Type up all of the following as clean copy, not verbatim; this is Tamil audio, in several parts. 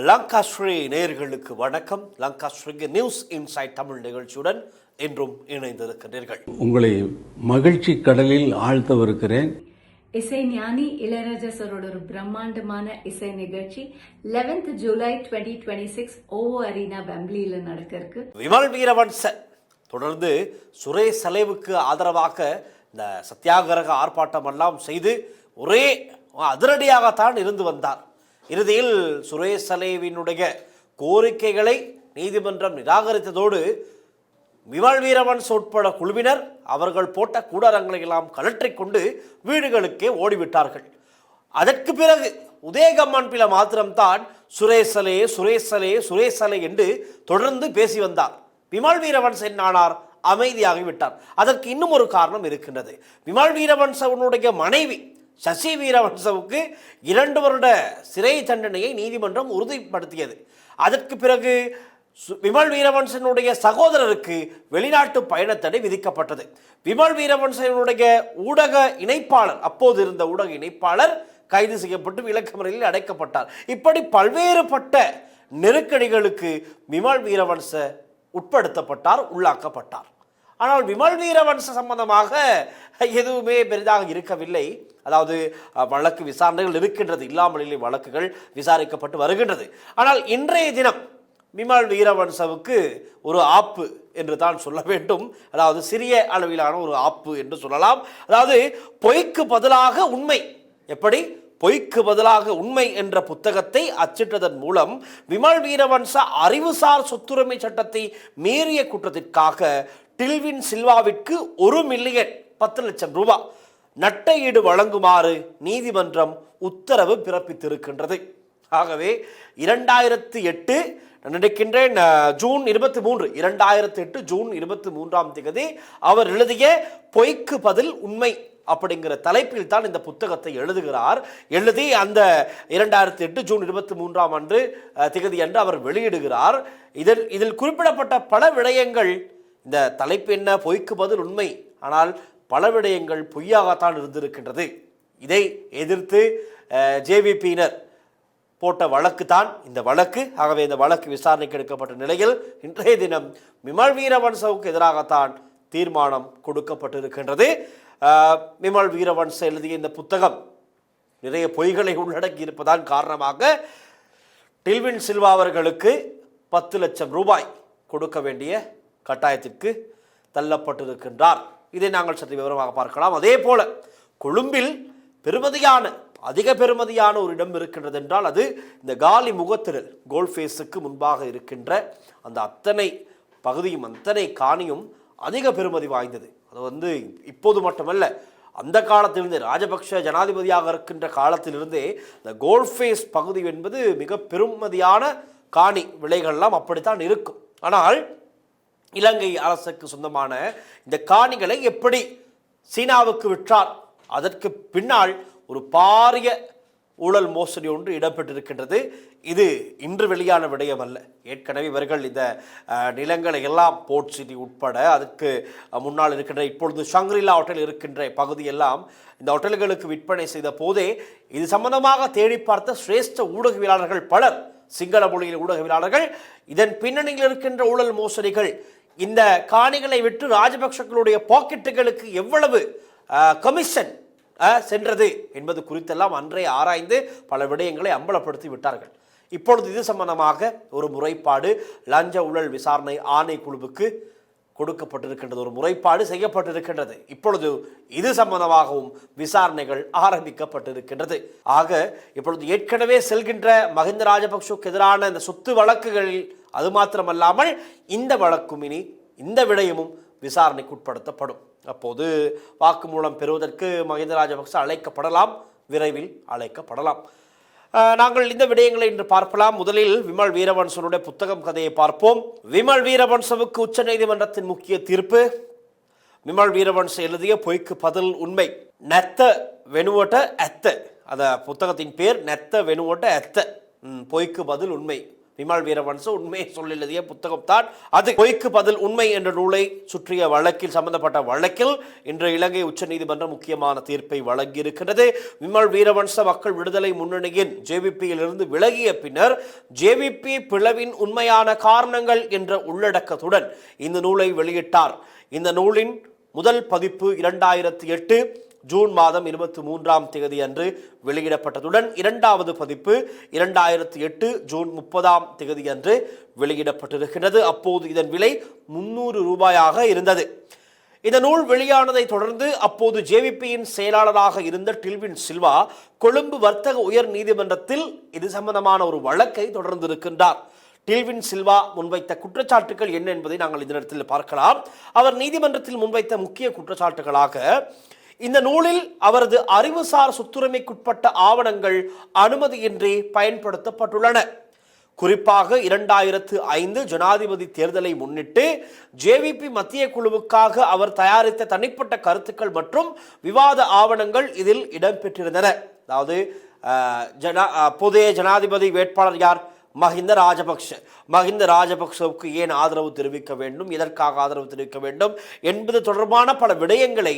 லங்காஸ்ரீ நேயர்களுக்கு வணக்கம். லங்காஸ்ரீ நியூஸ் இன்சைட் தமிழ் நிகழ்ச்சியுடன் என்றும் இணைந்திருக்கின்றீர்கள். உங்களை மகிழ்ச்சி கடலில் ஆழ்த்தவிருக்கிறேன். இசை ஞானி இளையராஜா சாரோட ஒரு பிரம்மாண்டமான இசை நிகழ்ச்சி 11th July 2026 ஓவோ அரீனா வெம்ப்ளியில நடக்க இருக்கு. விமல் வீரவன்ச தொடர்ந்து சுரேஷ் சலேவுக்கு ஆதரவாக இந்த சத்தியாகிரக ஆர்ப்பாட்டம் எல்லாம் செய்து ஒரே அதிரடியாகத்தான் இருந்து வந்தார். இறுதியில் சுரேஷ் சலேவினுடைய கோரிக்கைகளை நீதிமன்றம் நிராகரித்ததோடு விமல் வீரவன்ச உட்பட குழுவினர் அவர்கள் போட்ட கூடாரங்களை எல்லாம் கழற்றிக்கொண்டு வீடுகளுக்கே ஓடிவிட்டார்கள். அதற்கு பிறகு உதயகம்மன்பில மாத்திரம்தான் சுரேஷ் சலே என்று தொடர்ந்து பேசி வந்தார். விமல் வீரவன்ச என்னானார்? அமைதியாகிவிட்டார். அதற்கு இன்னும் ஒரு காரணம் இருக்கின்றது. விமல் வீரவன்சவனுடைய மனைவி சசி வீரவன்சவுக்கு 2 வருட சிறை தண்டனையை நீதிமன்றம் உறுதிப்படுத்தியது. அதற்கு பிறகு விமல் வீரவன்சனுடைய சகோதரருக்கு வெளிநாட்டு பயணத்தடை விதிக்கப்பட்டது. விமல் வீரவன்சனுடைய ஊடக இணைப்பாளர், அப்போது இருந்த ஊடக இணைப்பாளர் கைது செய்யப்பட்டு விளக்கமறையில் அடைக்கப்பட்டார். இப்படி பல்வேறுபட்ட நெருக்கடிகளுக்கு விமல் வீரவன்ச உட்படுத்தப்பட்டார், உள்ளாக்கப்பட்டார். ஆனால் விமல் வீரவன்ச சம்பந்தமாக எதுவுமே பெரிதாக இருக்கவில்லை. அதாவது வழக்கு விசாரணைகள் இருக்கின்றது, இல்லாமல் இல்லை, வழக்குகள் விசாரிக்கப்பட்டு வருகின்றது. ஆனால் இன்றைய தினம் விமல் வீரவன்சவுக்கு ஒரு ஆப்பு என்று தான் சொல்ல வேண்டும். அதாவது சிறிய அளவிலான ஒரு ஆப்பு என்று சொல்லலாம். அதாவது பொய்க்கு பதிலாக உண்மை, எப்படி பொய்க்கு பதிலாக உண்மை என்ற புத்தகத்தை அச்சிட்டதன் மூலம் விமல் வீரவன்ச அறிவுசார் சொத்துரிமை சட்டத்தை மீறிய குற்றத்திற்காக டில்வின் சில்வாவிற்கு 1 மில்லியன் 10 லட்சம் ரூபாய் நட்ட ஈடு வழங்குமாறு நீதிமன்றம் உத்தரவு பிறப்பித்திருக்கின்றது. ஆகவே 2008 நினைக்கின்றேன் ஜூன் 23 2008 ஜூன் 23 அவர் எழுதிய பொய்க்கு பதில் உண்மை அப்படிங்கிற தலைப்பில் தான் இந்த புத்தகத்தை எழுதுகிறார். எழுதி அந்த 2008 ஜூன் 23 அன்று அவர் வெளியிடுகிறார். இதில் குறிப்பிடப்பட்ட பல விடயங்கள், இந்த தலைப்பு என்ன, பொய்க்கு பதில் உண்மை, ஆனால் பல விடயங்கள் பொய்யாகத்தான் இருந்திருக்கின்றது. இதை எதிர்த்து ஜேவிபியினர் போட்ட வழக்கு தான் இந்த வழக்கு. ஆகவே இந்த வழக்கு விசாரணைக்கு எடுக்கப்பட்ட நிலையில் இன்றைய தினம் விமல் வீரவன்சவுக்கு எதிராகத்தான் தீர்மானம் கொடுக்கப்பட்டிருக்கின்றது. விமல் வீரவன்ச எழுதிய இந்த புத்தகம் நிறைய பொய்களை உள்ளடக்கி இருப்பதான் காரணமாக டில்வின் சில்வா அவர்களுக்கு 10 லட்சம் ரூபாய் கொடுக்க வேண்டிய கட்டாயத்திற்கு தள்ளப்பட்டிருக்கின்றார். இதை நாங்கள் சற்று விவரமாக பார்க்கலாம். அதே போல கொழும்பில் அதிக பெருமதியான ஒரு இடம் இருக்கின்றது என்றால் அது இந்த காலி முகத்திடல் கோல்ஃபேஸுக்கு முன்பாக இருக்கின்ற அந்த அத்தனை பகுதியும் அத்தனை காணியும் அதிக பெருமதி வாய்ந்தது. அது இப்போது மட்டுமல்ல, அந்த காலத்திலிருந்தே ராஜபக்ஷ ஜனாதிபதியாக இருக்கின்ற காலத்திலிருந்தே இந்த கோல்ஃபேஸ் பகுதி என்பது மிக பெருமதியான காணி விலைகள்லாம் அப்படித்தான் இருக்கும். ஆனால் இலங்கை அரசுக்கு சொந்தமான இந்த காணிகளை எப்படி சீனாவுக்கு விற்றார்? அதற்கு பின்னால் ஒரு பாரிய ஊழல் மோசடி ஒன்று இடம்பெற்றிருக்கின்றது. இது இன்று வெளியான விடயம் அல்ல. ஏற்கனவே இவர்கள் இந்த நிலங்களை எல்லாம் போர்ட் சிட்டி உட்பட அதுக்கு முன்னால் இருக்கின்ற இப்பொழுது ஷங்கிரிலா ஹோட்டல் இருக்கின்ற பகுதியெல்லாம் இந்த ஹோட்டல்களுக்கு விற்பனை செய்த போதே இது சம்பந்தமாக தேடி பார்த்த சிரேஷ்ட ஊடகவியலாளர்கள் பலர், சிங்கள மொழியில் ஊடகவியலாளர்கள், இதன் பின்னணியில் இருக்கின்ற ஊழல் மோசடிகள், இந்த காணிகளை விட்டு ராஜபக்ஷக்களுடைய பாக்கெட்டுகளுக்கு எவ்வளவு கமிஷன் சென்றது என்பது குறித்தெல்லாம் அன்றைய ஆராய்ந்து பல விடயங்களை அம்பலப்படுத்தி விட்டார்கள். இப்பொழுது இது சம்பந்தமாக ஒரு முறைப்பாடு லஞ்ச ஊழல் விசாரணை ஆணைக்குழுவுக்கு கொடுக்கப்பட்டிருக்கின்றது, ஒரு முறைப்பாடு செய்யப்பட்டிருக்கின்றது. இப்பொழுது இது சம்பந்தமாகவும் விசாரணைகள் ஆரம்பிக்கப்பட்டிருக்கின்றது. ஆக இப்பொழுது ஏற்கனவே செல்கின்ற மஹிந்த ராஜபக்ஷவுக்கு எதிரான இந்த சொத்து வழக்குகளில் அது மாத்திரமல்லாமல் இந்த வழக்கும் இனி இந்த விடயமும் விசாரணைக்கு உட்படுத்தப்படும். அப்போது வாக்குமூலம் பெறுவதற்கு மஹிந்த ராஜபக்ஷ அழைக்கப்படலாம், விரைவில் அழைக்கப்படலாம். நாங்கள் இந்த விடயங்களை இன்று பார்க்கலாம். முதலில் விமல் வீரவன்சனுடைய புத்தகம் கதையை பார்ப்போம். விமல் வீரவன்சவுக்கு உச்ச நீதிமன்றத்தின் முக்கிய தீர்ப்பு. விமல் வீரவன்ச எழுதிய பொய்க்கு பதில் உண்மை, நெத்த வெனுவட்ட அத்த, அந்த புத்தகத்தின் பேர் நெத்த வெனுவட்ட அத்த, பொய்க்கு பதில் உண்மை. விமல் வீரவன்ச உண்மையை சொல்லெழுதிய புத்தகம் தான் அது. பொய்க்கு பதில் உண்மை என்ற நூலை சுற்றிய வழக்கில் சம்பந்தப்பட்ட வழக்கில் இன்று இலங்கை உச்சநீதிமன்றம் முக்கியமான தீர்ப்பை வழங்கியிருக்கிறது. விமல் வீரவன்ச மக்கள் விடுதலை முன்னணியின் ஜேவிபியில் இருந்து விலகிய பின்னர் ஜேவிபி பிளவின் உண்மையான காரணங்கள் என்ற உள்ளடக்கத்துடன் இந்த நூலை வெளியிட்டார். இந்த நூலின் முதல் பதிப்பு 2008 ஜூன் மாதம் 23ஆம் தேதி அன்று வெளியிடப்பட்டதுடன் இரண்டாவது பதிப்பு 2008 ஜூன் 30ஆம் தேதி அன்று வெளியிடப்பட்டிருக்கிறது. அப்போது இதன் விலை 300 ரூபாயாக இருந்தது. இந்த நூல் வெளியானதை தொடர்ந்து அப்போது ஜேவிபியின் செயலாளராக இருந்த டில்வின் சில்வா கொழும்பு வர்த்தக உயர் நீதிமன்றத்தில் இது சம்பந்தமான ஒரு வழக்கை தொடர்ந்திருக்கின்றார். டில்வின் சில்வா முன்வைத்த குற்றச்சாட்டுகள் என்ன என்பதை நாங்கள் இந்த நேரத்தில் பார்க்கலாம். அவர் நீதிமன்றத்தில் முன்வைத்த முக்கிய குற்றச்சாட்டுகளாக இந்த நூலில் அவரது அறிவுசார் சொத்துரிமைக்குட்பட்ட ஆவணங்கள் அனுமதியின்றி பயன்படுத்தப்பட்டுள்ளன. குறிப்பாக 2005 ஜனாதிபதி தேர்தலை முன்னிட்டு ஜேவிபி மத்திய குழுவுக்காக அவர் தயாரித்த தனிப்பட்ட கருத்துக்கள் மற்றும் விவாத ஆவணங்கள் இதில் இடம்பெற்றிருந்தன. அதாவது புதிய ஜனாதிபதி வேட்பாளர் யார்? மஹிந்த ராஜபக்சவுக்கு ஏன் ஆதரவு தெரிவிக்க வேண்டும், எதற்காக ஆதரவு தெரிவிக்க வேண்டும் என்பது தொடர்பான பல விடயங்களை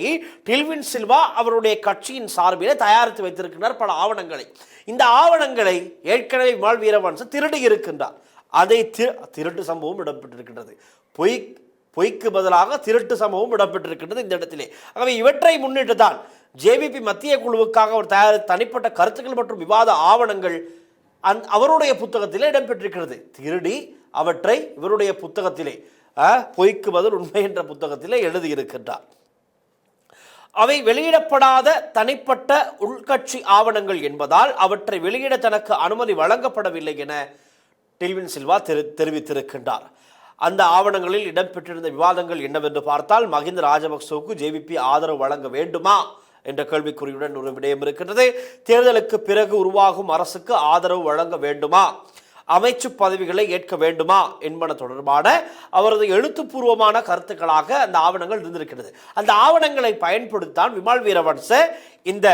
டில்வின் சில்வா அவருடைய கட்சியின் சார்பிலே தயாரித்து வைத்திருக்கிறார். பல ஆவணங்களை, இந்த ஆவணங்களை ஏற்கனவே விமல் வீரவன்ச திருடி இருக்கின்றார். அதை திருட்டு சம்பவம் இடம்பெற்றிருக்கின்றது. பொய்க்கு பதிலாக திருட்டு சம்பவம் இடம்பெற்றிருக்கின்றது இந்த இடத்திலே. ஆகவே இவற்றை முன்னிட்டு தான் ஜேவிபி மத்திய குழுவுக்காக அவர் தயாரித்த தனிப்பட்ட கருத்துக்கள் மற்றும் விவாத ஆவணங்கள் அவருடைய புத்தகத்திலே இடம்பெற்றிருக்கிறது. திருடி அவற்றை இவருடைய புத்தகத்திலே பொய்க்கு பதில் உண்மை என்ற புத்தகத்திலே எழுதியிருக்கின்றார். அவை வெளியிடப்படாத தனிப்பட்ட உள்கட்சி ஆவணங்கள் என்பதால் அவற்றை வெளியிட தனக்கு அனுமதி வழங்கப்படவில்லை என டில்வின் சில்வா தெரிவித்திருக்கின்றார். அந்த ஆவணங்களில் இடம்பெற்றிருந்த விவாதங்கள் என்னவென்று பார்த்தால், மஹிந்த ராஜபக்சவுக்கு ஜேவிபி ஆதரவு வழங்க வேண்டுமா என்ற கேள்விக்குறியுடன் ஒரு விடயம் இருக்கின்றது. தேர்தலுக்கு பிறகு உருவாகும் அரசுக்கு ஆதரவு வழங்க வேண்டுமா, அமைச்சு பதவிகளை ஏற்க வேண்டுமா என்பன தொடர்பான அவரது எழுத்துப்பூர்வமான கருத்துக்களாக அந்த ஆவணங்கள் இருந்திருக்கிறது. அந்த ஆவணங்களை பயன்படுத்தான் விமல் வீரவன்ச இந்த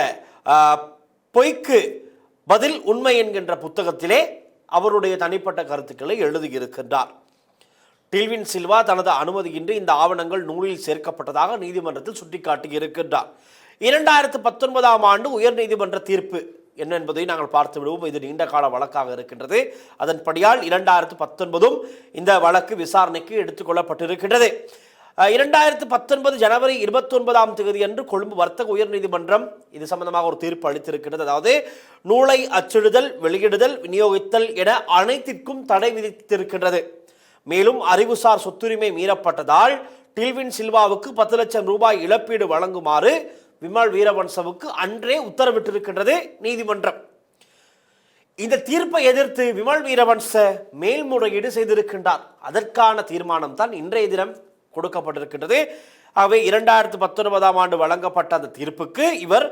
பொய்க்கு பதில் உண்மை என்கின்ற புத்தகத்திலே அவருடைய தனிப்பட்ட கருத்துக்களை எழுதியிருக்கின்றார். டில்வின் சில்வா தனது அனுமதியின்றி இந்த ஆவணங்கள் நூலில் சேர்க்கப்பட்டதாக நீதிமன்றத்தில் சுட்டிக்காட்டியிருக்கின்றார். 2019ஆம் ஆண்டு உயர் நீதிமன்ற தீர்ப்பு என்ன என்பதை நாங்கள் பார்த்து விடுவோம். இது நீண்ட கால வழக்காக இருக்கின்றது. அதன்படியால் 2019 இந்த வழக்கு விசாரணைக்கு எடுத்துக்கொள்ளப்பட்டிருக்கின்றது. 2019 ஜனவரி 29ஆம் தேதி அன்று கொழும்பு வர்த்தக உயர் நீதிமன்றம் இது சம்பந்தமாக ஒரு தீர்ப்பு அளித்திருக்கிறது. அதாவது நூலை அச்சிடுதல், வெளியிடுதல், விநியோகித்தல் என அனைத்திற்கும் தடை விதித்திருக்கின்றது. மேலும் அறிவுசார் சொத்துரிமை மீறப்பட்டதால் டில்வின் சில்வாவுக்கு 10 லட்சம் ரூபாய் இழப்பீடு வழங்குமாறு விமல் வீரவன்சவுக்கு அன்றே உத்தரவிட்டிருக்கின்றது நீதிமன்றம். இந்த தீர்ப்பை எதிர்த்து விமல் வீரவன்ச மேல்முறையீடு செய்திருக்கின்றார். அதற்கான தீர்மானம் தான் இன்றைய தினம் கொடுக்கப்பட்டிருக்கின்றது. ஆகவே 2019ஆம் ஆண்டு வழங்கப்பட்ட அந்த தீர்ப்புக்கு இவர்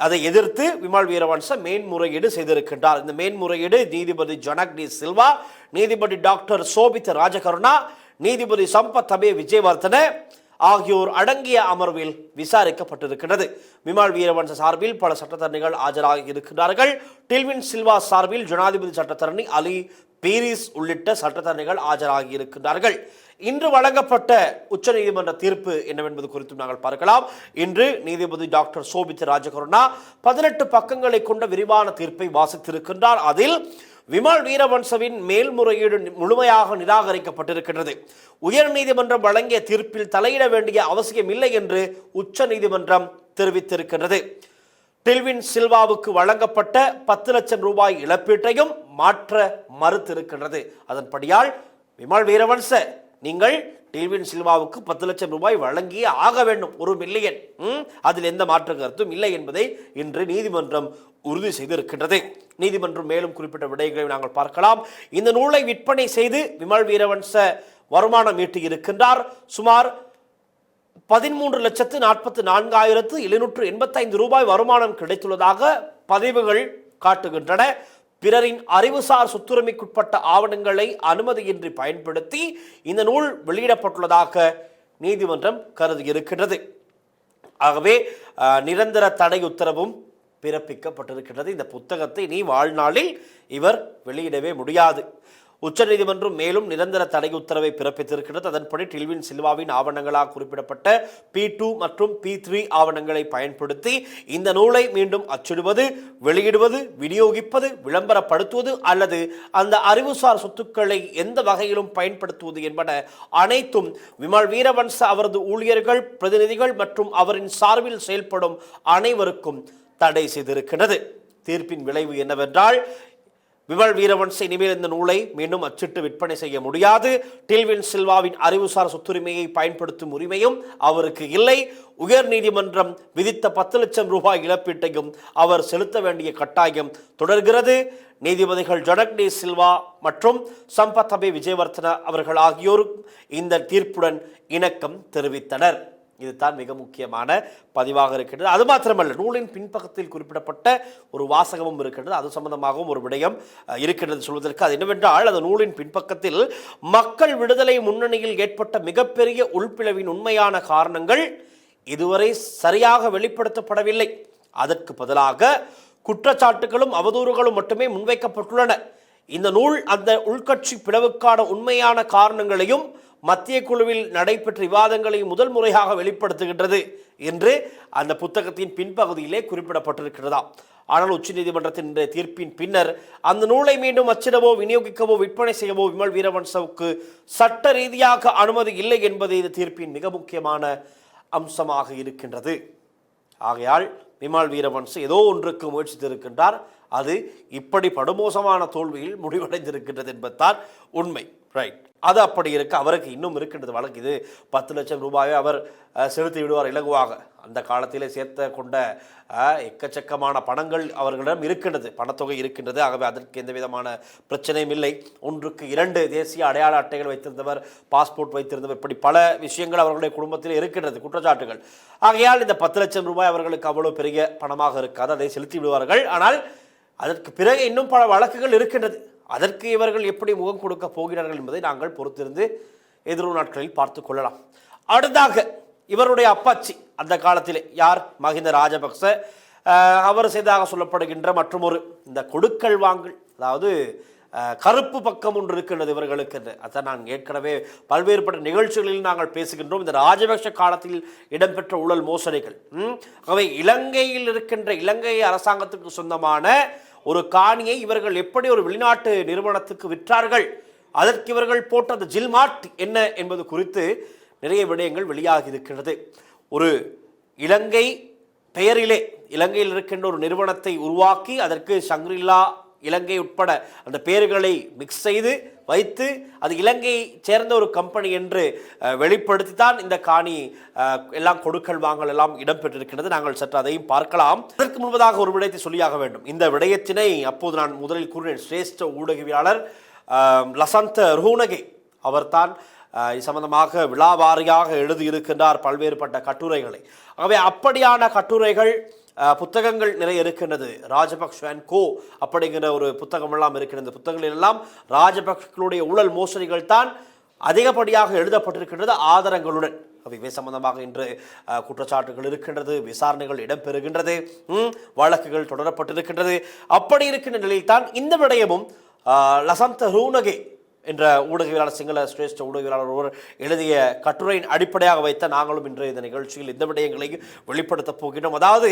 அதை எதிர்த்து விமல் வீரவன்ச மேன்முறையீடு செய்திருக்கின்றார். இந்த மேன்முறையீடு நீதிபதி ஜனக் டி சில்வா, நீதிபதி டாக்டர் சோபித் ராஜகருணா, நீதிபதி சம்பத் அபே விஜயவர்தன ஆகியோர் அடங்கிய அமர்வில் விசாரிக்கப்பட்டிருக்கிறது. விமல் வீரவன்ச சார்பில் பல சட்டத்தரணிகள் ஆஜராகி இருக்கிறார்கள். டில்வின் சில்வா சார்பில் ஜனாதிபதி சட்டத்தரணி அலி பீரிஸ் உள்ளிட்ட சட்டத்தரணிகள் ஆஜராகி இருக்கின்றார்கள். இன்று வழங்கப்பட்ட உச்ச நீதிமன்ற தீர்ப்பு என்னவென்பது குறித்தும் நாங்கள் பார்க்கலாம். இன்று நீதிபதி டாக்டர் சோபித் ராஜகருணா 18 பக்கங்களை கொண்ட விரிவான தீர்ப்பை வாசித்திருக்கின்றார். அதில் விமல் வீரவன்சவின் மேல்முறையீடு முழுமையாக நிராகரிக்கப்பட்டிருக்கிறது. உயர் நீதிமன்றம் வழங்கிய தீர்ப்பில் தலையிட வேண்டிய அவசியம் இல்லை என்று உச்ச நீதிமன்றம் தெரிவித்திருக்கிறது. டில்வின் சில்வாவுக்கு வழங்கப்பட்ட 10 லட்சம் ரூபாய் இழப்பீட்டையும் மாற்ற மறுத்திருக்கின்றது. அதன்படியால் விமல் வீரவன்ச நீங்கள் டில்வின் சில்வாவுக்கு 10 லட்சம் ரூபாய் வழங்கியே ஆக வேண்டும், 1 மில்லியன், அதில் எந்த மாற்று கருத்தும் இல்லை என்பதை இன்று நீதிமன்றம் உறுதி செய்திருக்கின்றது. நீதிமன்றம் மேலும் குறிப்பிட்ட விடயங்களை நாங்கள் பார்க்கலாம். இந்த நூலை விற்பனை செய்து விமல் வீரவன்ச வருமானம் ஈட்டி இருக்கின்றார். சுமார் 13,44,785 ரூபாய் வருமானம் கிடைத்துள்ளதாக பதிவுகள் காட்டுகின்றன. பிறரின் அறிவுசார் சொத்துரிமைக்குட்பட்ட ஆவணங்களை அனுமதியின்றி பயன்படுத்தி இந்த நூல் வெளியிடப்பட்டுள்ளதாக நீதிமன்றம் கருதியிருக்கிறது. ஆகவே நிரந்தர தடை உத்தரவும் பிறப்பிக்கப்பட்டிருக்கிறது. இந்த புத்தகத்தை நீ வாழ்நாளில் இவர் வெளியிடவே முடியாது. உச்சநீதிமன்றம் மேலும் நிரந்தர தடை உத்தரவை பிறப்பித்திருக்கிறது. அதன்படி டில்வின் சில்வாவின் ஆவணங்களாக குறிப்பிடப்பட்ட P2 மற்றும் P3 ஆவணங்களை பயன்படுத்தி இந்த நூலை மீண்டும் அச்சிடுவது, வெளியிடுவது, விநியோகிப்பது, விளம்பரப்படுத்துவது அல்லது அந்த அறிவுசார் சொத்துக்களை எந்த வகையிலும் பயன்படுத்துவது என்பன அனைத்தும் விமல் வீரவன்ச அவரது ஊழியர்கள், பிரதிநிதிகள் மற்றும் அவரின் சார்பில் செயல்படும் அனைவருக்கும் தடை செய்திருக்கிறது. தீர்ப்பின் விளைவு என்னவென்றால், விமல் வீரவன்ச இனிமேல் இந்த நூலை மீண்டும் அச்சிட்டு விற்பனை செய்ய முடியாது. டில்வின் சில்வாவின் அறிவுசார் சொத்துரிமையை பயன்படுத்தும் உரிமையும் அவருக்கு இல்லை. உயர் நீதிமன்றம் விதித்த 10 லட்சம் ரூபாய் இழப்பீட்டையும் அவர் செலுத்த வேண்டிய கட்டாயம் தொடர்கிறது. நீதிபதிகள் ஜனக் டி சில்வா மற்றும் சம்பத் அபே விஜயவர்தன அவர்கள் ஆகியோரும் இந்த தீர்ப்புடன் இணக்கம் தெரிவித்தனர். இதுதான் மிக முக்கியமான பதிவாக இருக்கின்றது. அது மாத்திரமல்ல, நூலின் பின்பக்கத்தில் குறிப்பிடப்பட்ட ஒரு வாசகமும் இருக்கின்றது. அது சம்பந்தமாகவும் ஒரு விடயம் இருக்கின்றது சொல்வதற்கு. அது என்னவென்றால், அந்த நூலின் பின்பக்கத்தில் மக்கள் விடுதலை முன்னணியில் ஏற்பட்ட மிகப்பெரிய உள்பிளவின் உண்மையான காரணங்கள் இதுவரை சரியாக வெளிப்படுத்தப்படவில்லை. அதற்கு பதிலாக குற்றச்சாட்டுகளும் அவதூறுகளும் மட்டுமே முன்வைக்கப்பட்டுள்ளன. இந்த நூல் அந்த உள்கட்சி பிளவுக்கான உண்மையான காரணங்களையும் மத்திய குழுவில் நடைபெற்ற விவாதங்களையும் முதல் முறையாக வெளிப்படுத்துகின்றது என்று அந்த புத்தகத்தின் பின்பகுதியிலே குறிப்பிடப்பட்டிருக்கிறதாம். ஆனால் உச்சநீதிமன்றத்தின் தீர்ப்பின் பின்னர் அந்த நூலை மீண்டும் அச்சிடவோ, விநியோகிக்கவோ, விற்பனை செய்யவோ விமல் வீரவன்சவுக்கு சட்ட ரீதியாக அனுமதி இல்லை என்பது இந்த தீர்ப்பின் மிக முக்கியமான அம்சமாக இருக்கின்றது. ஆகையால் விமல் வீரவன்ச ஏதோ ஒன்றுக்கு முயற்சித்திருக்கின்றார். அது இப்படி படுமோசமான தோல்வியில் முடிவடைந்திருக்கின்றது என்பதுதான் உண்மை. ரைட், அது அப்படி இருக்க அவருக்கு இன்னும் இருக்கின்றது வழக்கு. இது 10 லட்சம் ரூபாயை அவர் செலுத்தி விடுவார் இலகுவாக. அந்த காலத்திலே சேர்த்த கொண்ட எக்கச்சக்கமான பணங்கள் அவர்களிடம் இருக்கின்றது, பணத்தொகை இருக்கின்றது. ஆகவே அதற்கு எந்த விதமான பிரச்சனையும் இல்லை. 1க்கு 2 தேசிய அடையாள அட்டைகள் வைத்திருந்தவர், பாஸ்போர்ட் வைத்திருந்தவர், இப்படி பல விஷயங்கள் அவர்களுடைய குடும்பத்தில் இருக்கின்றது, குற்றச்சாட்டுகள். ஆகையால் இந்த 10 லட்சம் ரூபாய் அவர்களுக்கு அவ்வளவு பெரிய பணமாக இருக்காது, அதை செலுத்தி விடுவார்கள். ஆனால் அதற்கு பிறகு இன்னும் பல வழக்குகள் இருக்கின்றது. அதற்கு இவர்கள் எப்படி முகம் கொடுக்க போகிறார்கள் என்பதை நாங்கள் பொறுத்திருந்து எதிர்வரும் நாட்களில் பார்த்து கொள்ளலாம். அடுத்தாக இவருடைய அப்பாச்சி அந்த காலத்திலே யார், மஹிந்த ராஜபக்ச, அவர் செய்ததாக சொல்லப்படுகின்ற மற்றும் ஒரு இந்த கொடுக்கல் வாங்கல், அதாவது கருப்பு பக்கம் ஒன்று இருக்கின்றது இவர்களுக்கு. அதை நான் ஏற்கனவே பல்வேறுபட்ட நிகழ்ச்சிகளில் நாங்கள் பேசுகின்றோம். இந்த ராஜபக்ஷ காலத்தில் இடம்பெற்ற ஊழல் மோசடிகள். அவை இலங்கையில் இருக்கின்ற இலங்கை அரசாங்கத்துக்கு சொந்தமான ஒரு காணியை இவர்கள் எப்படி ஒரு வெளிநாட்டு நிறுவனத்துக்கு விற்றார்கள், அதற்கு இவர்கள் போட்ட அந்த ஜில்மாட் என்ன என்பது குறித்து நிறைய விடயங்கள் வெளியாகி இருக்கிறது. ஒரு இலங்கை பெயரிலே இலங்கையில் இருக்கின்ற ஒரு நிறுவனத்தை உருவாக்கி அதற்கு ஷங்க்ரிலா இலங்கை உட்பட அந்த பெயர்களை மிக்ஸ் செய்து வைத்து அது இலங்கையை சேர்ந்த ஒரு கம்பெனி என்று வெளிப்படுத்தி தான் இந்த காணி எல்லாம் கொடுக்கல் வாங்கல் எல்லாம் இடம்பெற்றிருக்கிறது. நாங்கள் சற்று அதையும் பார்க்கலாம். அதற்கு முன்பதாக ஒரு விடயத்தை சொல்லியாக வேண்டும். இந்த விடயத்தினை அப்போது நான் முதலில் கூறினேன், சிரேஷ்ட ஊடகவியலாளர் லசந்த ருஹுனகே அவர்தான் இது சம்பந்தமாக விழாவாரியாக எழுதியிருக்கின்றார் பல்வேறுபட்ட கட்டுரைகளை. ஆகவே அப்படியான கட்டுரைகள், புத்தகங்கள் நிறைய இருக்கின்றது. ராஜபக்ஷ அண்ட் கோ அப்படிங்கிற ஒரு புத்தகம் எல்லாம் இருக்கின்றது. புத்தகங்கள் எல்லாம் ராஜபக்ஷர்களுடைய ஊழல் மோசடிகள் தான் அதிகப்படியாக எழுதப்பட்டிருக்கின்றது ஆதாரங்களுடன். இவை சம்பந்தமாக இன்று குற்றச்சாட்டுகள் இருக்கின்றது, விசாரணைகள் இடம்பெறுகின்றது, வழக்குகள் தொடரப்பட்டிருக்கின்றது. அப்படி இருக்கின்ற நிலையில் தான் இந்த விடயமும் லசந்த ருஹுனகே என்ற ஊடகவியலாளர், சிங்கள சிரேஷ்ட ஊடகவியலாளர் ஒருவர் எழுதிய கட்டுரையின் அடிப்படையாக வைத்த நாங்களும் இன்று இந்த நிகழ்ச்சியில் இந்த விடயங்களை வெளிப்படுத்தப் போகிறோம். அதாவது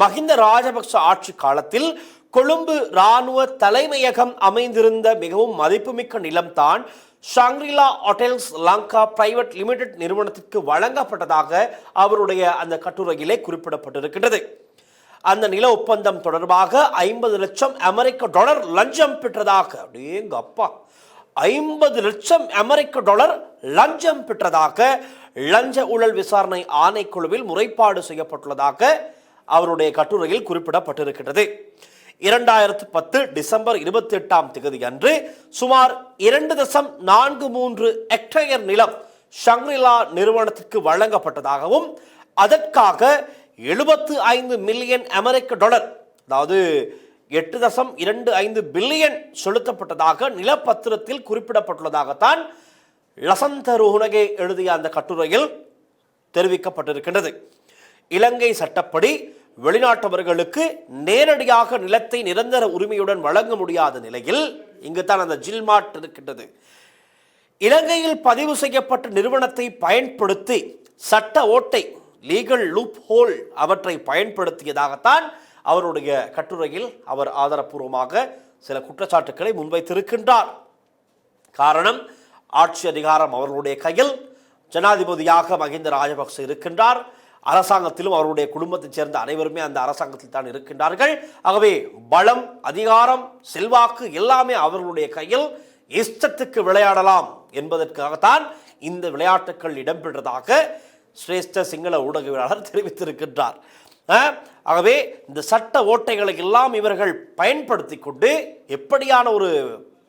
மஹிந்த ராஜபக்ச ஆட்சி காலத்தில் கொழும்பு இராணுவ தலைமையகம் அமைந்திருந்த மிகவும் மதிப்புமிக்க நிலம்தான் Shangri-La hotels Lanka private limited நிறுவனத்திற்கு வழங்கப்பட்டதாக அவருடைய அந்த கட்டுரையிலே குறிப்பிடப்பட்டிருக்கின்றது. அந்த நில ஒப்பந்தம் தொடர்பாக 50 லட்சம் அமெரிக்க டாலர் லஞ்சம் பெற்றதாக, அப்படியேங்க அப்பா, 50 லட்சம் அமெரிக்க டாலர் லஞ்சம் பெற்றதாக லஞ்ச ஊழல் விசாரணை ஆணைக்குழுவில் முறைப்பாடு செய்யப்பட்டுள்ளதாக அவருடைய கட்டுரையில் குறிப்பிடப்பட்டிருக்கிறது. 2010 டிசம்பர் 28 அன்று சுமார் 2.43 ஹெக்டேயர் நிலம் ஷங்க்ரிலா நிறுவனத்திற்கு வழங்கப்பட்டதாகவும் அதற்காக 75 மில்லியன் அமெரிக்க டாலர், அதாவது 8.25 பில்லியன் செலுத்தப்பட்டதாக நிலப்பத்திரத்தில் குறிப்பிடப்பட்டுள்ளதாகத்தான் லசந்த ருஹுனகே எழுதிய அந்த கட்டுரையில் தெரிவிக்கப்பட்டிருக்கின்றது. இலங்கை சட்டப்படி வெளிநாட்டவர்களுக்கு நேரடியாக நிலத்தை நிரந்தர உரிமையுடன் வழங்க முடியாத நிலையில் இங்கு தான் அந்த ஜில்மாட் இருக்கின்றது. இலங்கையில் பதிவு செய்யப்பட்ட நிறுவனத்தை பயன்படுத்தி சட்ட ஓட்டை லீகல் லூப் ஹோல் அவற்றை பயன்படுத்தியதாகத்தான் அவருடைய கட்டுரையில் அவர் ஆதாரப்பூர்வமாக சில குற்றச்சாட்டுக்களை முன்வைத்திருக்கின்றார். காரணம், ஆட்சி அதிகாரம் அவர்களுடைய கையில், ஜனாதிபதியாக மஹிந்த ராஜபக்ச இருக்கின்றார், அரசாங்கத்திலும் அவருடைய குடும்பத்தைச் சேர்ந்த அனைவருமே அந்த அரசாங்கத்தில் தான் இருக்கின்றார்கள். ஆகவே பலம், அதிகாரம், செல்வாக்கு எல்லாமே அவர்களுடைய கையில், இஷ்டத்துக்கு விளையாடலாம் என்பதற்காகத்தான் இந்த விளையாட்டுக்கள் இடம்பெற்றதாக சிரேஷ்ட சிங்கள ஊடகவியலாளர் தெரிவித்திருக்கின்றார். ஆகவே இந்த சட்ட ஓட்டைகளை எல்லாம் இவர்கள் பயன்படுத்தி கொண்டு எப்படியான ஒரு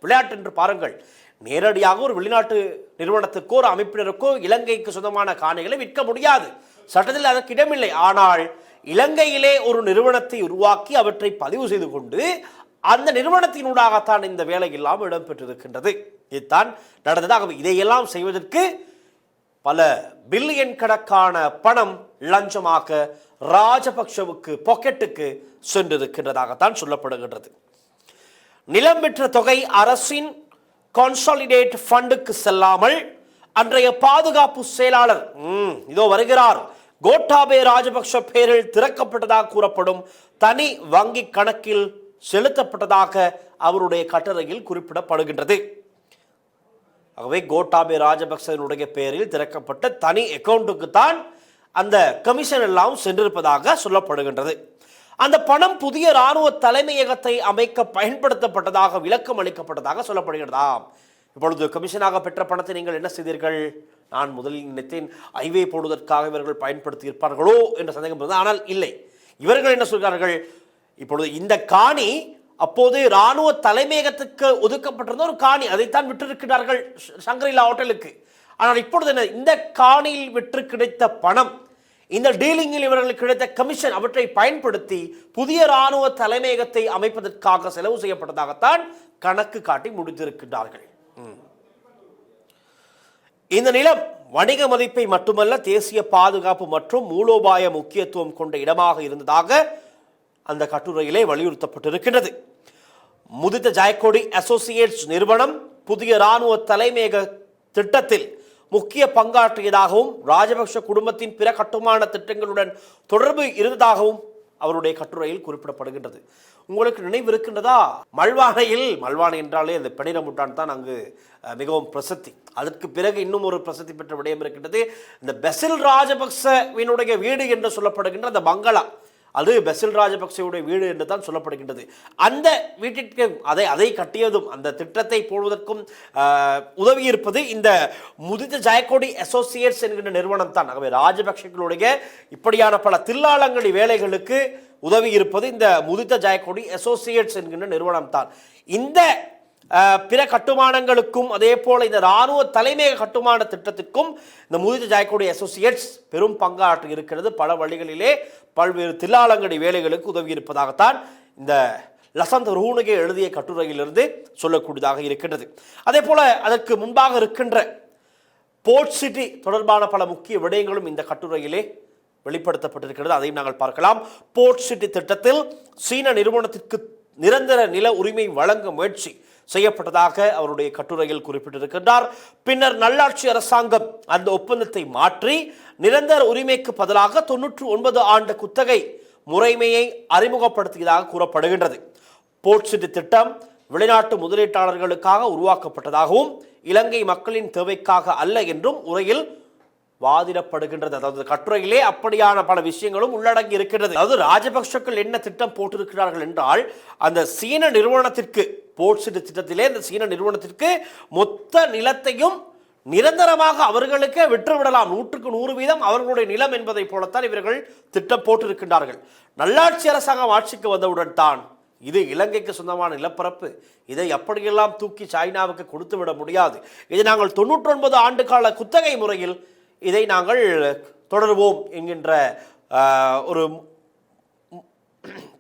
விளையாட்டு என்று பாருங்கள். நேரடியாக ஒரு வெளிநாட்டு நிறுவனத்துக்கோ ஒரு அமைப்பினருக்கோ இலங்கைக்கு சொந்தமான காணிகளை விற்க முடியாது, சட்டத்தில் அதற்கு இடமில்லை. ஆனால் இலங்கையிலே ஒரு நிறுவனத்தை உருவாக்கி அவற்றை பதிவு செய்து கொண்டு அந்த நிறுவனத்தினூடாகத்தான் இந்த வேலை எல்லாம் இடம்பெற்றிருக்கின்றது. இதுதான் நடந்ததாக. இதையெல்லாம் செய்வதற்கு பல பில்லியன் கணக்கான பணம் லஞ்சமாக ராஜபக்ஷவுக்கு பாக்கெட்டுக்கு சென்றிருக்கின்றதாகத்தான் சொல்லப்படுகின்றது. நிலம் பெற்ற தொகை அரசின் கான்சாலிடேட் ஃபண்டுக்கு செல்லாமல் அன்றைய பாதுகாப்பு செயலாளர் இதோ வருகிறார் கோட்டாபே ராஜபக்ஷ பெயரில் திறக்கப்பட்டதாக கூறப்படும் தனி வங்கி கணக்கில் செலுத்தப்பட்டதாக அவருடைய கட்டுரையில் குறிப்பிடப்படுகின்றது. ஆகவே கோட்டாபே ராஜபக்சனுடைய பெயரில் திறக்கப்பட்ட தனி அக்கவுண்ட்டுக்கு தான் அந்த கமிஷன் எல்லாம் சென்றிருப்பதாக சொல்லப்படுகின்றது. அந்த பணம் புதிய இராணுவ தலைமையகத்தை அமைக்க பயன்படுத்தப்பட்டதாக விளக்கம் அளிக்கப்பட்டதாக சொல்லப்படுகிறதாம். இப்பொழுது கமிஷனாக பெற்ற பணத்தை நீங்கள் என்ன செய்தீர்கள்? நான் முதலில் நினைத்தேன் ஹைவே போடுவதற்காக இவர்கள் பயன்படுத்தி இருப்பார்களோ என்ற சந்தேகம் இருந்தது. ஆனால் இல்லை, இவர்கள் என்ன சொல்கிறார்கள், இப்பொழுது இந்த காணி அப்போது இராணுவ தலைமையகத்துக்கு ஒதுக்கப்பட்டிருந்த ஒரு காணி, அதைத்தான் விட்டிருக்கிறார்கள் சங்கரிலா ஹோட்டலுக்கு. ஆனால் இப்பொழுது என்ன, இந்த காணியில் விற்று கிடைத்த பணம், இந்த டீலிங்கில் இவர்களுக்கு கிடைத்த கமிஷன், அவற்றை பயன்படுத்தி புதிய இராணுவ தலைமையகத்தை அமைப்பதற்காக செலவு செய்யப்பட்டதாகத்தான் கணக்கு காட்டி முடித்திருக்கிறார்கள். இந்த நிலம் வணிக மதிப்பை மட்டுமல்ல, தேசிய பாதுகாப்பு மற்றும் மூலோபாய முக்கியத்துவம் கொண்ட இடமாக இருந்ததாக அந்த கட்டுரையிலே வலியுறுத்தப்பட்டிருக்கின்றது. முதித்த ஜாயக்கோடி அசோசியேட்ஸ் நிறுவனம் புதிய இராணுவ தலைமையக திட்டத்தில் முக்கிய பங்காற்றியதாகவும் ராஜபக்ஷ குடும்பத்தின் பிற கட்டுமான திட்டங்களுடன் தொடர்பு இருந்ததாகவும் அவருடைய கட்டுரையில் குறிப்பிடப்படுகின்றது. உங்களுக்கு நினைவு இருக்கின்றதா, மல்வானை என்றாலே அந்த பெனிரமுட்டான் தான் அங்கு மிகவும் பிரசித்தி. அதற்கு பிறகு இன்னும் ஒரு பிரசித்தி பெற்ற விடயம் இருக்கின்றது. இந்த பெசில் ராஜபக்சவினுடைய வீடு என்று சொல்லப்படுகின்ற அந்த பங்களா, அது பெசில் ராஜபக்சேவுடைய வீடு என்று தான் சொல்லப்படுகின்றது. அந்த வீட்டிற்கு அதை கட்டியதும் அந்த திட்டத்தை போடுவதற்கும் உதவி இருப்பது இந்த முதித்த ஜாயக்கோடி அசோசியேட்ஸ் என்கின்ற நிறுவனம் தான். ஆகவே ராஜபக்சேக்களுடைய இப்படியான பல தில்லாலங்கடி வேலைகளுக்கு உதவி இருப்பது இந்த முதித்த ஜாயக்கோடி அசோசியேட்ஸ் என்கின்ற நிறுவனம் தான். இந்த பிற கட்டுமானங்களுக்கும் அதே போல இந்த இராணுவ தலைமையக கட்டுமான திட்டத்திற்கும் இந்த முதித்த ஜாயக்கோடி அசோசியேட்ஸ் பெரும் பங்காற்றி இருக்கிறது. பல வழிகளிலே பல்வேறு தில்லாலங்கடி வேலைகளுக்கு உதவி இருப்பதாகத்தான் இந்த லசந்த் ரூனகே எழுதிய கட்டுரையிலிருந்து சொல்லக்கூடியதாக இருக்கின்றது. அதே போல அதற்கு முன்பாக இருக்கின்ற போர்ட் சிட்டி தொடர்பான பல முக்கிய விடயங்களும் இந்த கட்டுரையிலே வெளிப்படுத்தப்பட்டிருக்கிறது. அதையும் நாங்கள் பார்க்கலாம். போர்ட் சிட்டி திட்டத்தில் சீன நிறுவனத்திற்கு நிரந்தர நில உரிமை வழங்க முயற்சி செய்யப்பட்டதாக அவருடைய கட்டுரையில் குறிப்பிட்டிருக்கின்றார். பின்னர் நல்லாட்சி அரசாங்கம் அந்த ஒப்பந்தத்தை மாற்றி நிரந்தர உரிமைக்கு பதிலாக 99 ஆண்டு குத்தகை முறைமையை அறிமுகப்படுத்தியதாக கூறப்படுகின்றது. போர்ட் சிட்டி திட்டம் வெளிநாட்டு முதலீட்டாளர்களுக்காக உருவாக்கப்பட்டதாகவும் இலங்கை மக்களின் தேவைக்காக அல்ல என்றும் உரையில் வாதிடப்படுகின்றது. அதாவது கட்டுரையிலே அப்படியான பல விஷயங்களும் உள்ளடங்கி இருக்கின்றது. அதாவது ராஜபக்ஷக்கள் என்ன திட்டம் போட்டிருக்கிறார்கள் என்றால், அந்த சீன நிறுவனத்திற்கு போர்ட் சிட்டி திட்டத்திலே இந்த சீன நிறுவனத்திற்கு மொத்த நிலத்தையும் நிரந்தரமாக அவர்களுக்கு விற்றுவிடலாம், 100% அவர்களுடைய நிலம் என்பதை போலத்தான் இவர்கள் திட்டம் போட்டிருக்கின்றார்கள். நல்லாட்சி அரசாங்கம் ஆட்சிக்கு வந்தவுடன் தான் இது இலங்கைக்கு சொந்தமான நிலப்பரப்பு, இதை அப்படியெல்லாம் தூக்கி சைனாவுக்கு கொடுத்து விட முடியாது, இது நாங்கள் 99 ஆண்டு கால குத்தகை முறையில் இதை நாங்கள் தொடருவோம் என்கின்ற ஒரு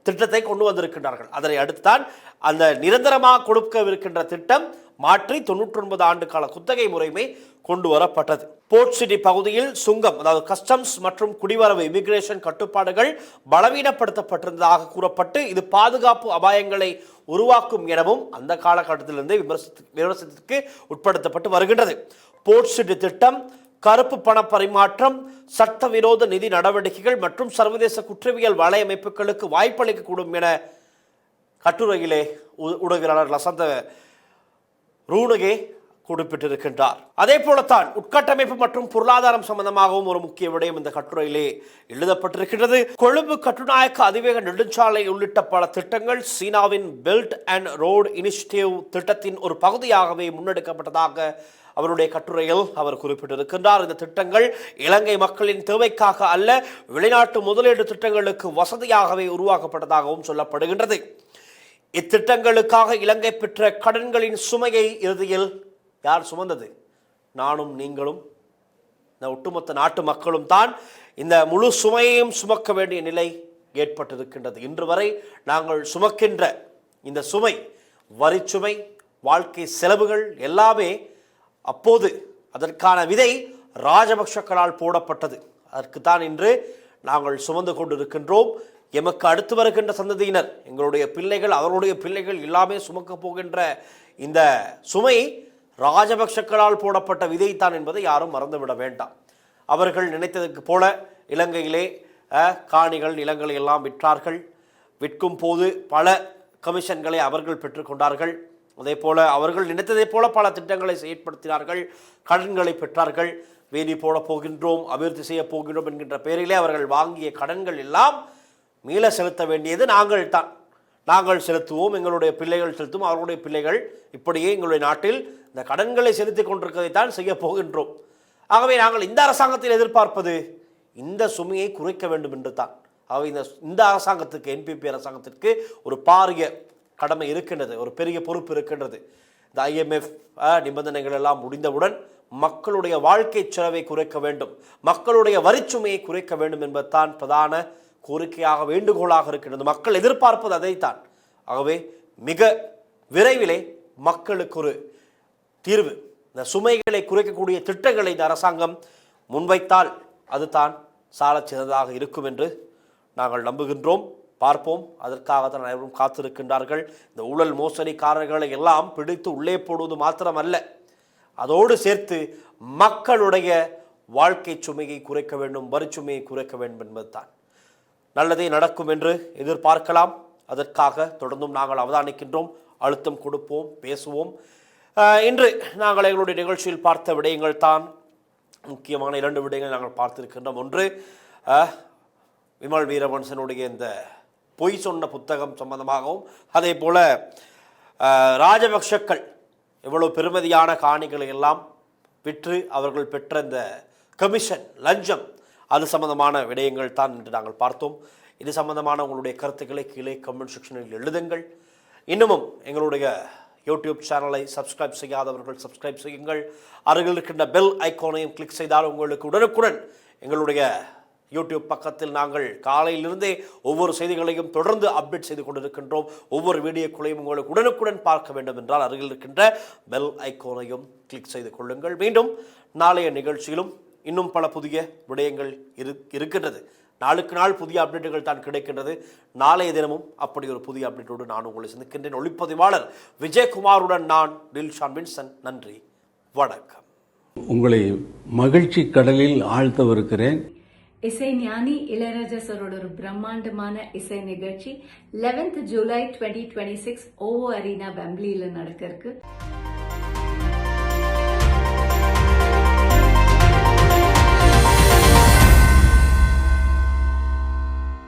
திட்டத்தை கொண்டு வந்திருக்கின்றார்கள். அதனை அடுத்துதான் அந்த நிரந்தரமாக கொடுக்கவிருக்கின்ற திட்டம் மாற்றி 99 ஆண்டு கால குத்தகை முறைமை கொண்டு வரப்பட்டது. போர்ட் சிட்டி பகுதியில் சுங்கம், அதாவது கஸ்டம்ஸ் மற்றும் குடிவரவு இமிகிரேஷன் கட்டுப்பாடுகள் பலவீனப்படுத்தப்பட்டிருந்ததாக கூறப்பட்டு இது பாதுகாப்பு அபாயங்களை உருவாக்கும் எனவும் அந்த காலகட்டத்திலிருந்து விமர்சனத்திற்கு உட்படுத்தப்பட்டு வருகின்றது. போர்ட் சிட்டி திட்டம் கருப்பு பண பரிமாற்றம், சட்டவிரோத நிதி நடவடிக்கைகள் மற்றும் சர்வதேச குற்றவியல் வலையமைப்புகளுக்கு வாய்ப்பளிக்கக்கூடும் என கட்டுரையிலே ஊடகவியலாளர் லசந்த ரூனகே குறிப்பிட்டிருக்கின்றார். அதே போலத்தான் உட்கட்டமைப்பு மற்றும் பொருளாதாரம் சம்பந்தமாகவும் ஒரு முக்கிய விடயம் இந்த கட்டுரையிலே எழுதப்பட்டிருக்கின்றது. கொழும்பு கட்டுநாயக்க அதிவேக நெடுஞ்சாலை உள்ளிட்ட பல திட்டங்கள் சீனாவின் பெல்ட் அண்ட் ரோடு இனிஷியேட்டிவ் திட்டத்தின் ஒரு பகுதியாகவே முன்னெடுக்கப்பட்டதாக அவருடைய கட்டுரையில் அவர் குறிப்பிட்டிருக்கின்றார். இந்த திட்டங்கள் இலங்கை மக்களின் தேவைக்காக அல்ல, வெளிநாட்டு முதலீடு திட்டங்களுக்கு வசதியாகவே உருவாக்கப்பட்டதாகவும் சொல்லப்படுகின்றது. இத்திட்டங்களுக்காக இலங்கை பெற்ற கடன்களின் சுமையை இறுதியில் யார் சுமந்தது? நானும் நீங்களும், இந்த ஒட்டுமொத்த நாட்டு மக்களும் தான் இந்த முழு சுமையையும் சுமக்க வேண்டிய நிலை ஏற்பட்டிருக்கின்றது. இன்று வரை நாங்கள் சுமக்கின்ற இந்த சுமை, வரிச்சுமை, வாழ்க்கை செலவுகள் எல்லாமே அப்போது அதற்கான விதை ராஜபக்ஷக்களால் போடப்பட்டது. அதற்குத்தான் இன்று நாங்கள் சுமந்து கொண்டிருக்கின்றோம். எமக்கு அடுத்து வருகின்ற சந்ததியினர், எங்களுடைய பிள்ளைகள், அவருடைய பிள்ளைகள் எல்லாமே சுமக்க போகின்ற இந்த சுமை ராஜபக்ஷக்களால் போடப்பட்ட விதைத்தான் என்பதை யாரும் மறந்துவிட வேண்டாம். அவர்கள் நினைத்ததற்கு போல இலங்கையிலே காணிகள், நிலங்களை எல்லாம் விற்றார்கள். விற்கும் போது பல கமிஷன்களை அவர்கள் பெற்றுக்கொண்டார்கள். அதே போல அவர்கள் நினைத்ததை போல பல திட்டங்களை செயற்படுத்தினார்கள், கடன்களை பெற்றார்கள். வேலி போட போகின்றோம், அபிவிருத்தி செய்ய போகின்றோம் என்கின்ற பெயரிலே அவர்கள் வாங்கிய கடன்கள் எல்லாம் மீள செலுத்த வேண்டியது நாங்கள் தான். நாங்கள் செலுத்துவோம், எங்களுடைய பிள்ளைகள் செலுத்தும், அவர்களுடைய பிள்ளைகள், இப்படியே எங்களுடைய நாட்டில் இந்த கடன்களை செலுத்தி கொண்டிருக்கிறதைத்தான் செய்ய போகின்றோம். ஆகவே நாங்கள் இந்த அரசாங்கத்தில் எதிர்பார்ப்பது இந்த சுமையை குறைக்க வேண்டும் என்று தான். ஆகவே இந்த அரசாங்கத்துக்கு, என்பிபி அரசாங்கத்திற்கு ஒரு பாரிய கடமை இருக்கின்றது, ஒரு பெரிய பொறுப்பு இருக்கின்றது. இந்த IMF நிபந்தனைகள் எல்லாம் முடிந்தவுடன் மக்களுடைய வாழ்க்கை செலவை குறைக்க வேண்டும், மக்களுடைய வரிச்சுமையை குறைக்க வேண்டும் என்பதுதான் பிரதான கோரிக்கையாக, வேண்டுகோளாக இருக்கின்றது. மக்கள் எதிர்பார்ப்பது அதைத்தான். ஆகவே மிக விரைவிலே மக்களுக்கு ஒரு தீர்வு, இந்த சுமைகளை குறைக்கக்கூடிய திட்டங்களை இந்த அரசாங்கம் முன்வைத்தால் அதுதான் சாலச் சிறந்ததாக இருக்கும் என்று நாங்கள் நம்புகின்றோம். பார்ப்போம். அதற்காக தான் அனைவரும் காத்திருக்கின்றார்கள். இந்த ஊழல் மோசடிக்காரர்களை எல்லாம் பிடித்து உள்ளே போடுவது மாத்திரமல்ல, அதோடு சேர்த்து மக்களுடைய வாழ்க்கை சுமையை குறைக்க வேண்டும், வரிச்சுமையை குறைக்க வேண்டும் என்பதுதான். நல்லதே நடக்கும் என்று எதிர்பார்க்கலாம். அதற்காக தொடர்ந்தும் நாங்கள் அவதானிக்கின்றோம், அழுத்தம் கொடுப்போம், பேசுவோம். இன்று நாங்கள் எங்களுடைய நிகழ்ச்சியில் பார்த்த விடயங்கள் தான் முக்கியமான 2 விடயங்கள் நாங்கள் பார்த்திருக்கின்றோம். ஒன்று, விமல் வீரவன்சனுடைய இந்த பொய் சொன்ன புத்தகம் சம்பந்தமாகவும், அதே போல ராஜபக்ஷக்கள் எவ்வளவு பெருமதியான காணிகளை எல்லாம் விற்று அவர்கள் பெற்ற இந்த கமிஷன், லஞ்சம், அது சம்பந்தமான விடயங்கள் தான் என்று நாங்கள் பார்த்தோம். இது சம்பந்தமான உங்களுடைய கருத்துக்களை கீழே கமெண்ட் செக்ஷனில் எழுதுங்கள். இன்னமும் எங்களுடைய யூடியூப் சேனலை சப்ஸ்கிரைப் செய்யாதவர்கள் சப்ஸ்கிரைப் செய்யுங்கள். அருகில் இருக்கின்ற பெல் ஐக்கானையும் கிளிக் செய்தால் உங்களுக்கு உடனுக்குடன் எங்களுடைய யூடியூப் பக்கத்தில் நாங்கள் காலையிலிருந்தே ஒவ்வொரு செய்திகளையும் தொடர்ந்து அப்டேட் செய்து கொண்டிருக்கின்றோம். ஒவ்வொரு வீடியோக்களையும் உங்களுக்கு உடனுக்குடன் பார்க்க வேண்டும் என்றால் அருகில் இருக்கின்ற பெல் ஐக்கானையும் கிளிக் செய்து கொள்ளுங்கள். மீண்டும் நாளைய நிகழ்ச்சியிலும் இன்னும் பல புதிய விடயங்கள் இருக்கின்றது. நாளுக்கு நாள் புதிய அப்டேட்டுகள் தான் கிடைக்கின்றது. நாளைய தினமும் அப்படி ஒரு புதிய அப்டேட்டோடு நான் உங்களை சந்திக்கின்றேன். ஒளிப்பதிவாளர் விஜயகுமாருடன் நான் டில்ஷான் வின்சன். நன்றி, வணக்கம். உங்களை மகிழ்ச்சி கடலில் ஆழ்த்தவிருக்கிறேன். இசை ஞானி இளையராஜா சரோட ஒரு பிரம்மாண்டமான இசை நிகழ்ச்சி 11th July 2026 ஓவோ அரீனா வெம்ப்லியில் நடக்க இருக்கு.